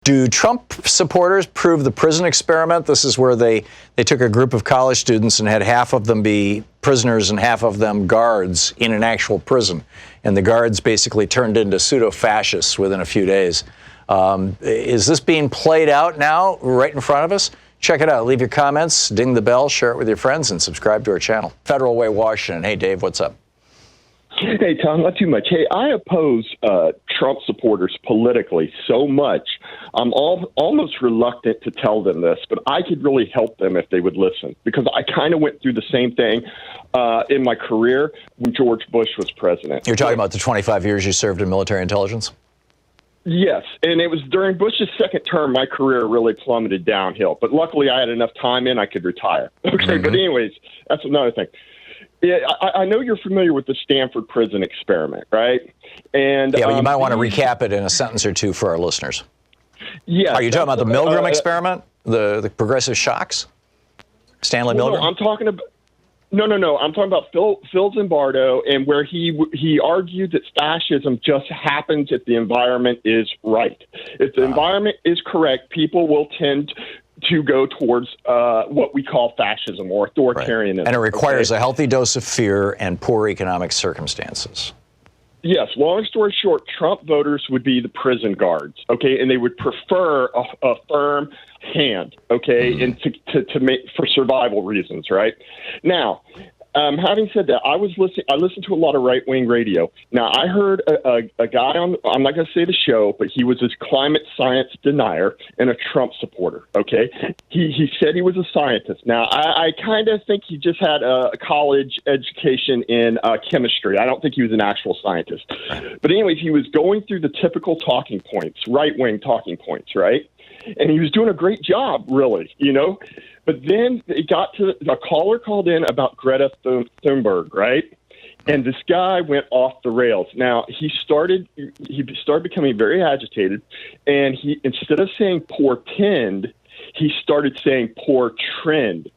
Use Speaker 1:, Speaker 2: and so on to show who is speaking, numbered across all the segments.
Speaker 1: Do Trump supporters prove the prison experiment? This is where they took a group of college students and had half of them be prisoners and half of them guards in an actual prison. And the guards basically turned into pseudo-fascists within a few days. Is this being played out now right in front of us? Check it out. Leave your comments, ding the bell, share it with your friends, and subscribe to our channel. Federal Way, Washington. Hey, Dave, what's up?
Speaker 2: Hey, Tom, not too much. Hey, I oppose Trump supporters politically so much. I'm almost reluctant to tell them this, but I could really help them if they would listen, because I kind of went through the same thing in my career when George Bush was president.
Speaker 1: You're talking about the 25 years you served in military intelligence?
Speaker 2: Yes, and it was during Bush's second term my career really plummeted downhill. But luckily I had enough time in I could retire. Okay, But anyways, that's another thing. Yeah, I know you're familiar with the Stanford Prison experiment, right? And
Speaker 1: yeah, but you might want to recap it in a sentence or two for our listeners.
Speaker 2: Yeah.
Speaker 1: Are you talking about the Milgram experiment, the progressive shocks? Stanley Milgram?
Speaker 2: No, I'm talking about. No. I'm talking about Phil Zimbardo, and where he argued that fascism just happens if the environment is right. If the environment is correct, people will tend to go towards what we call fascism or authoritarianism. Right.
Speaker 1: And it requires a healthy dose of fear and poor economic circumstances.
Speaker 2: Yes. Long story short, Trump voters would be the prison guards, okay, and they would prefer a firm hand, okay, and to make for survival reasons, right? Now, having said that, I listened to a lot of right-wing radio. Now, I heard a guy on, I'm not going to say the show, but he was this climate science denier and a Trump supporter, okay? He said he was a scientist. Now, I kind of think he just had a college education in chemistry. I don't think he was an actual scientist. But anyways, he was going through the typical talking points, right-wing talking points, right? And he was doing a great job, really, you know? But then it got to a caller called in about Greta Thunberg, right? And this guy went off the rails. Now, he started becoming very agitated, and he, instead of saying portend, he started saying portrend.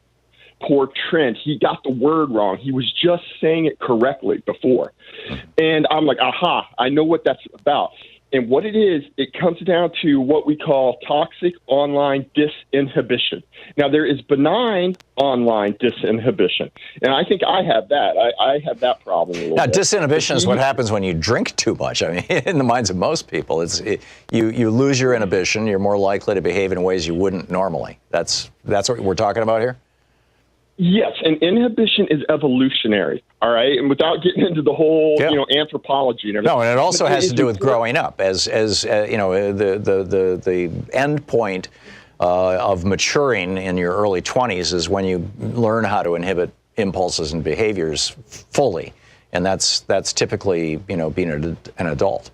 Speaker 2: Portrend. He got the word wrong. He was just saying it correctly before. And I'm like, aha, I know what that's about. And what it is, it comes down to what we call toxic online disinhibition. Now, there is benign online disinhibition, and I think I have that. I have that problem a little bit.
Speaker 1: Disinhibition is what happens when you drink too much. I mean, in the minds of most people, you lose your inhibition. You're more likely to behave in ways you wouldn't normally. That's what we're talking about here?
Speaker 2: Yes, and inhibition is evolutionary, all right? And without getting into the whole, anthropology and everything.
Speaker 1: No, and it also has to do with growing up. As the end point of maturing in your early 20s is when you learn how to inhibit impulses and behaviors fully. And that's typically, being an adult.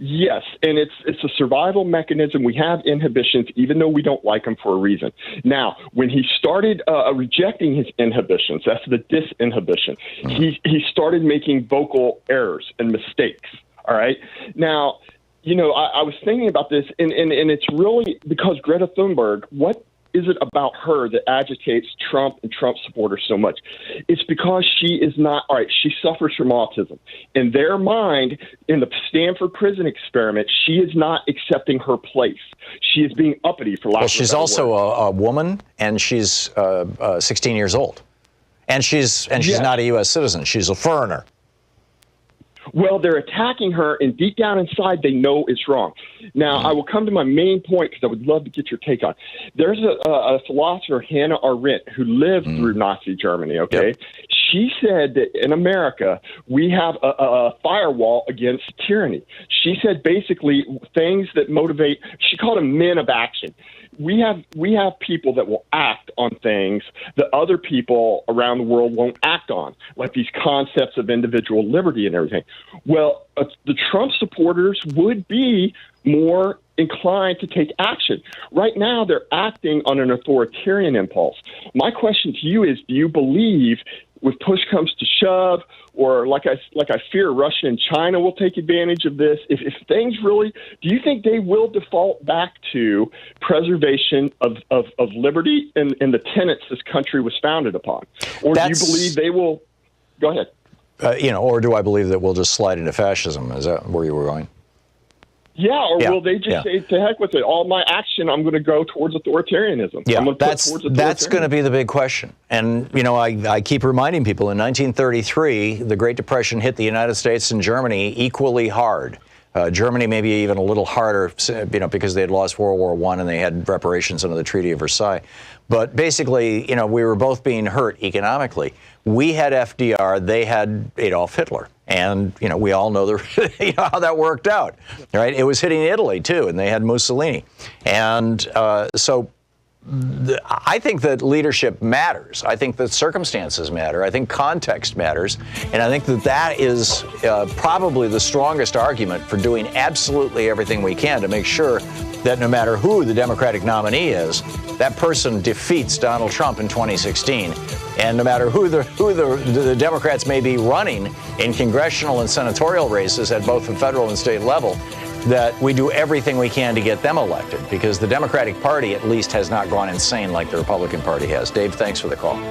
Speaker 2: Yes, and it's a survival mechanism. We have inhibitions, even though we don't like them for a reason. Now, when he started rejecting his inhibitions, that's the disinhibition, he started making vocal errors and mistakes, all right? Now, I was thinking about this, and it's really because Greta Thunberg, what is it about her that agitates Trump and Trump supporters so much? It's because she is not, all right, she suffers from autism. In their mind, in the Stanford Prison experiment, she is not accepting her place. She is being uppity, for lack of a better word. Well,
Speaker 1: she's also a woman, and she's 16 years old. And she's not a U.S. citizen. She's a foreigner.
Speaker 2: Well, they're attacking her, and deep down inside, they know it's wrong. Now, I will come to my main point because I would love to get your take on it. There's a philosopher, Hannah Arendt, who lived through Nazi Germany, okay? Yep. She said that in America, we have a firewall against tyranny. She said basically things that motivate, she called them men of action. We have people that will act on things that other people around the world won't act on, like these concepts of individual liberty and everything. Well, the Trump supporters would be more inclined to take action. Right now, they're acting on an authoritarian impulse. My question to you is, do you believe if push comes to shove, or like I fear Russia and China will take advantage of this, if things really, do you think they will default back to preservation of liberty and the tenets this country was founded upon? Or do you believe they will, go ahead.
Speaker 1: Or do I believe that we'll just slide into fascism? Is that where you were going?
Speaker 2: Yeah, or will they just say, to heck with it, all my action, I'm going to go towards authoritarianism.
Speaker 1: Yeah,
Speaker 2: I'm going to put towards authoritarianism.
Speaker 1: That's going to be the big question. And, you know, I keep reminding people, in 1933, the Great Depression hit the United States and Germany equally hard. Germany maybe even a little harder, you know, because they had lost World War I and they had reparations under the Treaty of Versailles. But basically, you know, we were both being hurt economically. We had FDR, they had Adolf Hitler. And, you know, we all know you know how that worked out, right? It was hitting Italy, too, and they had Mussolini. And I think that leadership matters. I think that circumstances matter. I think context matters. And I think that is probably the strongest argument for doing absolutely everything we can to make sure that no matter who the Democratic nominee is, that person defeats Donald Trump in 2016. And no matter who the Democrats may be running in congressional and senatorial races at both the federal and state level, that we do everything we can to get them elected, because the Democratic Party at least has not gone insane like the Republican Party has. Dave, thanks for the call.